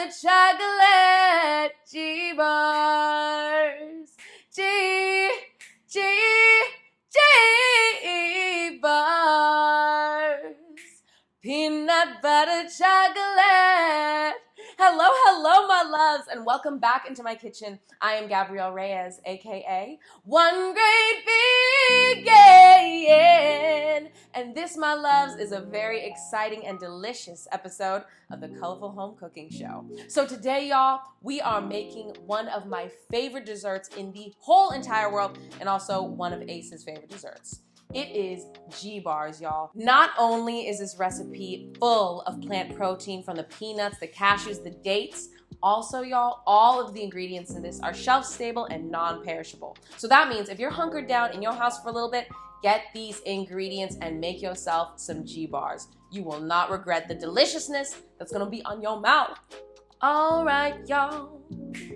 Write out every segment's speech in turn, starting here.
butter chocolate G-bars. G-bars. Peanut butter chocolate. Hello, my loves, and welcome back into my kitchen. I am Gabrielle Reyes, aka One Great Vegan. And this, my loves, is a very exciting and delicious episode of the Colorful Home Cooking Show. So today, y'all, we are making one of my favorite desserts in the whole entire world, and also one of Ace's favorite desserts. It is G-bars, y'all. Not only is this recipe full of plant protein from the peanuts, the cashews, the dates, also, y'all, all of the ingredients in this are shelf-stable and non-perishable. So that means if you're hunkered down in your house for a little bit, get these ingredients and make yourself some G-bars. You will not regret the deliciousness that's gonna be on your mouth. All right, y'all,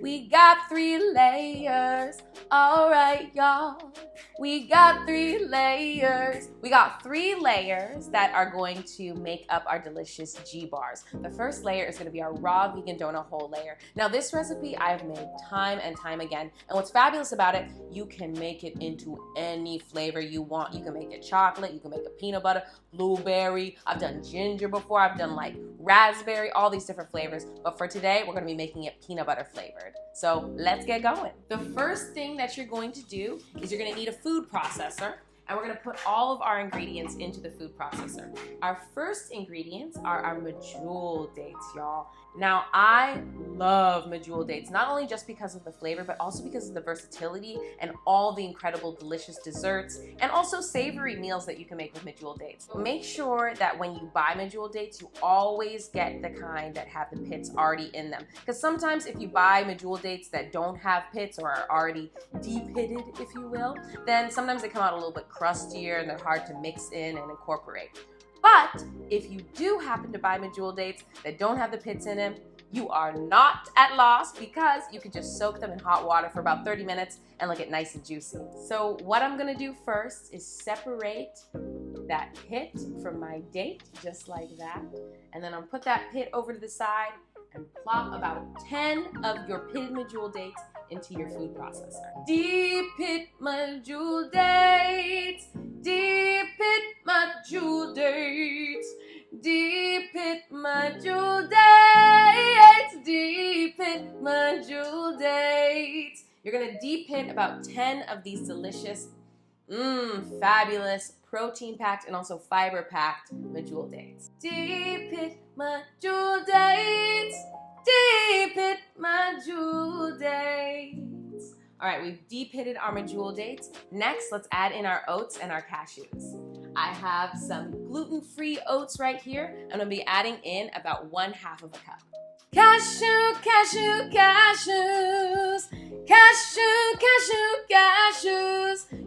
we got 3 layers. All right, y'all, we got 3 layers. We got 3 layers that are going to make up our delicious G-bars. The first layer is gonna be our raw vegan donut hole layer. Now, this recipe I've made time and time again, and what's fabulous about it, you can make it into any flavor you want. You can make it chocolate, you can make it peanut butter, blueberry. I've done ginger before, I've done like raspberry, all these different flavors. But for today, we're gonna be making it peanut butter flavored. So let's get going. The first thing that you're going to do is you're gonna need a food processor, and we're gonna put all of our ingredients into the food processor. Our first ingredients are our Medjool Dates, y'all. Now, I love Medjool Dates, not only just because of the flavor, but also because of the versatility and all the incredible delicious desserts and also savory meals that you can make with Medjool Dates. So make sure that when you buy Medjool Dates, you always get the kind that have the pits already in them. Because sometimes if you buy Medjool Dates that don't have pits or are already de-pitted, if you will, then sometimes they come out a little bit crustier and they're hard to mix in and incorporate. But if you do happen to buy Medjool Dates that don't have the pits in them, you are not at loss, because you can just soak them in hot water for about 30 minutes and look at nice and juicy. So what I'm gonna do first is separate that pit from my date, just like that. And then I'll put that pit over to the side and plop about 10 of your pitted Medjool Dates into your food processor. De-pit Medjool Dates, de-pit Medjool Dates, de-pit Medjool Dates, de-pit Medjool Dates. You're gonna de-pit about 10 of these delicious, fabulous, protein-packed and also fiber-packed Medjool Dates. De-pit Medjool Dates, de-pit Medjool Dates. All right, we've de-pitted our Medjool Dates. Next, let's add in our oats and our cashews. I have some gluten-free oats right here. I'm gonna be adding in about 1/2 of a cup. Cashews.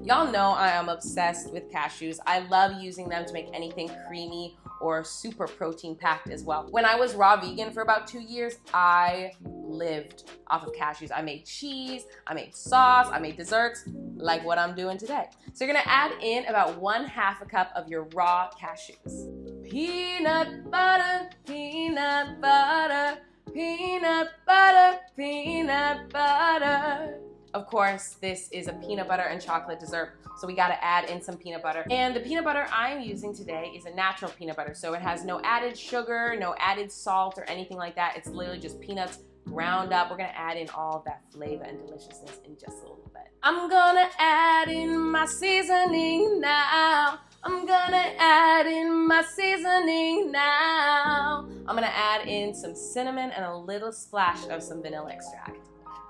Y'all know I am obsessed with cashews. I love using them to make anything creamy or super protein packed as well. When I was raw vegan for about 2 years, I lived off of cashews. I made cheese, I made sauce, I made desserts, like what I'm doing today. So you're gonna add in about 1/2 a cup of your raw cashews. Peanut butter, peanut butter, peanut butter, peanut butter. Of course, this is a peanut butter and chocolate dessert, so we gotta add in some peanut butter. And the peanut butter I'm using today is a natural peanut butter, so it has no added sugar, no added salt or anything like that. It's literally just peanuts ground up. We're gonna add in all of that flavor and deliciousness in just a little bit. I'm gonna add in my seasoning now. I'm gonna add in my seasoning now. I'm gonna add in some cinnamon and a little splash of some vanilla extract.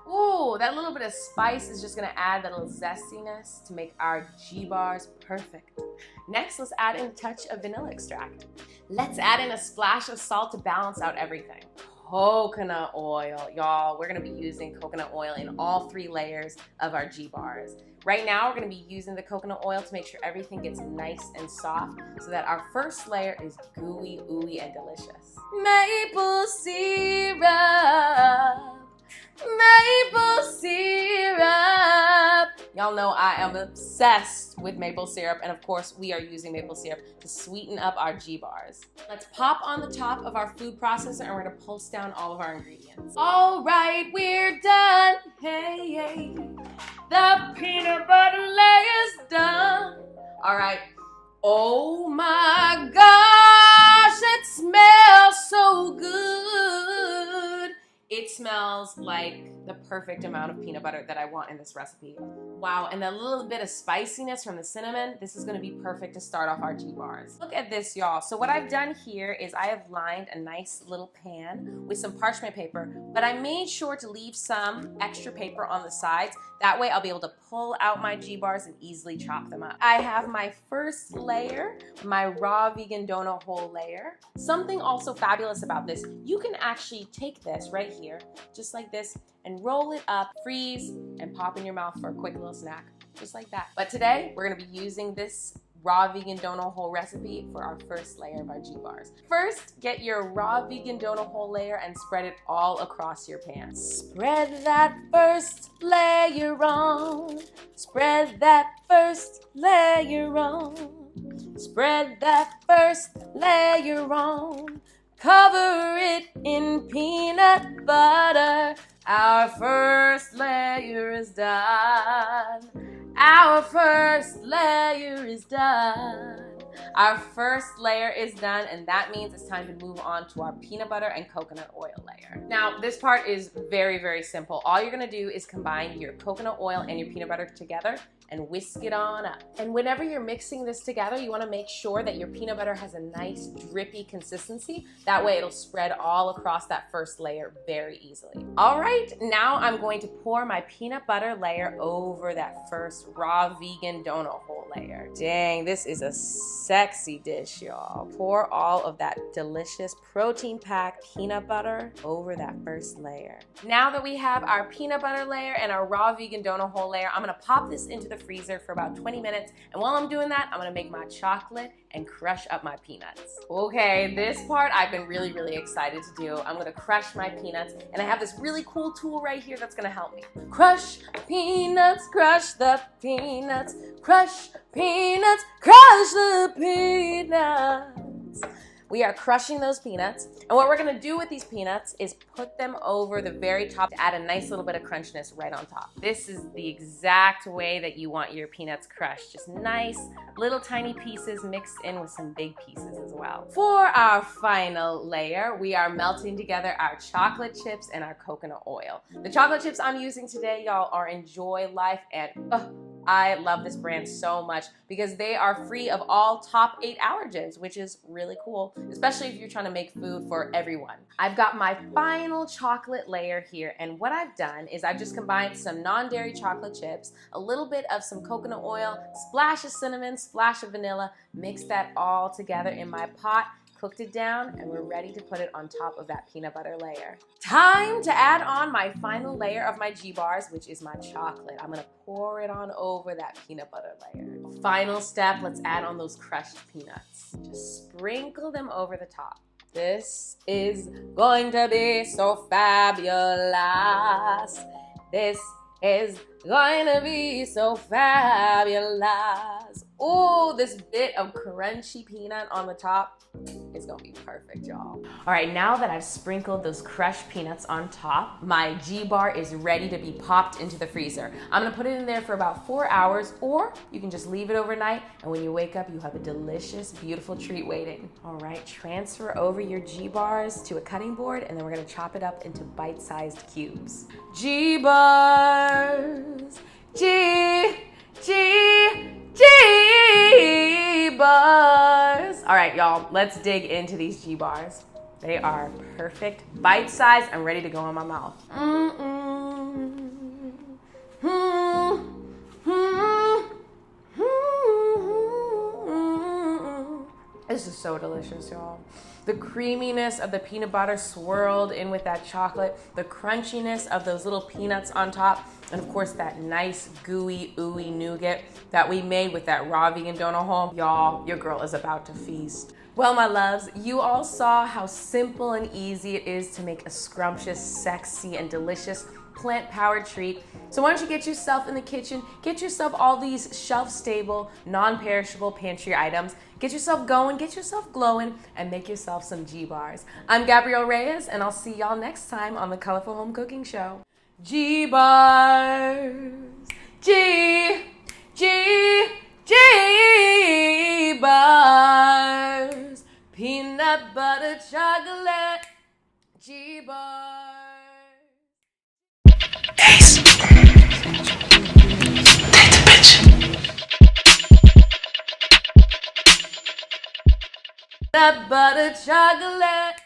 Ooh, that little bit of spice is just gonna add that little zestiness to make our G-bars perfect. Next, let's add in a touch of vanilla extract. Let's add in a splash of salt to balance out everything. Coconut oil, y'all. We're gonna be using coconut oil in all 3 layers of our G-bars. Right now, we're gonna be using the coconut oil to make sure everything gets nice and soft so that our first layer is gooey, ooey, and delicious. Maple syrup, maple syrup, Y'all know I am obsessed with maple syrup, and of course we are using maple syrup to sweeten up our G-bars. Let's pop on the top of our food processor and we're gonna pulse down all of our ingredients. All right, we're done. Hey, hey. The peanut butter layer's done. All right. Oh my gosh, it smells so good. It smells like the perfect amount of peanut butter that I want in this recipe. Wow, and a little bit of spiciness from the cinnamon. This is gonna be perfect to start off our G-bars. Look at this, y'all. So what I've done here is I have lined a nice little pan with some parchment paper, but I made sure to leave some extra paper on the sides. That way I'll be able to pull out my G-bars and easily chop them up. I have my first layer, my raw vegan donut hole layer. Something also fabulous about this, you can actually take this right here, just like this, and roll it up, freeze, and pop in your mouth for a quick little snack, just like that. But today, we're gonna be using this raw vegan donut hole recipe for our first layer of our G-bars. First, get your raw vegan donut hole layer and spread it all across your pan. Spread that first layer on. Spread that first layer on. Spread that first layer on. Cover it in peanut butter. Our first layer is done. Our first layer is done. Our first layer is done, and that means it's time to move on to our peanut butter and coconut oil layer. Now, this part is very, very simple. All you're gonna do is combine your coconut oil and your peanut butter together and whisk it on up. And whenever you're mixing this together, you wanna make sure that your peanut butter has a nice drippy consistency. That way it'll spread all across that first layer very easily. All right, now I'm going to pour my peanut butter layer over that first raw vegan donut hole layer. Dang, this is a sexy dish, y'all. Pour all of that delicious protein-packed peanut butter over that first layer. Now that we have our peanut butter layer and our raw vegan donut hole layer, I'm gonna pop this into the freezer for about 20 minutes. And while I'm doing that, I'm gonna make my chocolate and crush up my peanuts. Okay, this part I've been really, really excited to do. I'm gonna crush my peanuts, and I have this really cool tool right here that's gonna help me. Crush peanuts, crush the peanuts, crush peanuts, crush the peanuts. We are crushing those peanuts, and what we're gonna do with these peanuts is put them over the very top to add a nice little bit of crunchiness right on top. This is the exact way that you want your peanuts crushed. Just nice little tiny pieces mixed in with some big pieces as well. For our final layer, we are melting together our chocolate chips and our coconut oil. The chocolate chips I'm using today, y'all, are Enjoy Life, and I love this brand so much because they are free of all top 8 allergens, which is really cool, especially if you're trying to make food for everyone. I've got my final chocolate layer here, and what I've done is I've just combined some non-dairy chocolate chips, a little bit of some coconut oil, splash of cinnamon, splash of vanilla, mix that all together in my pot, cooked it down, and we're ready to put it on top of that peanut butter layer. Time to add on my final layer of my G-bars, which is my chocolate. I'm gonna pour it on over that peanut butter layer. Final step, let's add on those crushed peanuts. Just sprinkle them over the top. This is going to be so fabulous. This is going to be so fabulous. Oh, this bit of crunchy peanut on the top is gonna be perfect, y'all. All right, now that I've sprinkled those crushed peanuts on top, my G-bar is ready to be popped into the freezer. I'm gonna put it in there for about 4 hours, or you can just leave it overnight, and when you wake up, you have a delicious, beautiful treat waiting. All right, transfer over your G-bars to a cutting board, and then we're gonna chop it up into bite-sized cubes. G-bars, G-bars. All right, y'all, let's dig into these G-bars. They are perfect, bite-sized, and ready to go in my mouth. This is so delicious, y'all. The creaminess of the peanut butter swirled in with that chocolate, the crunchiness of those little peanuts on top, and of course that nice gooey, ooey nougat that we made with that raw vegan donut hole. Y'all, your girl is about to feast. Well, my loves, you all saw how simple and easy it is to make a scrumptious, sexy, and delicious plant-powered treat. So why don't you get yourself in the kitchen, get yourself all these shelf-stable, non-perishable pantry items, get yourself going, get yourself glowing, and make yourself some G-bars. I'm Gabrielle Reyes, and I'll see y'all next time on the Colorful Home Cooking Show. G-bars, G-bars, peanut butter chocolate, G-bars. Ace. Take the bitch. Peanut butter chocolate.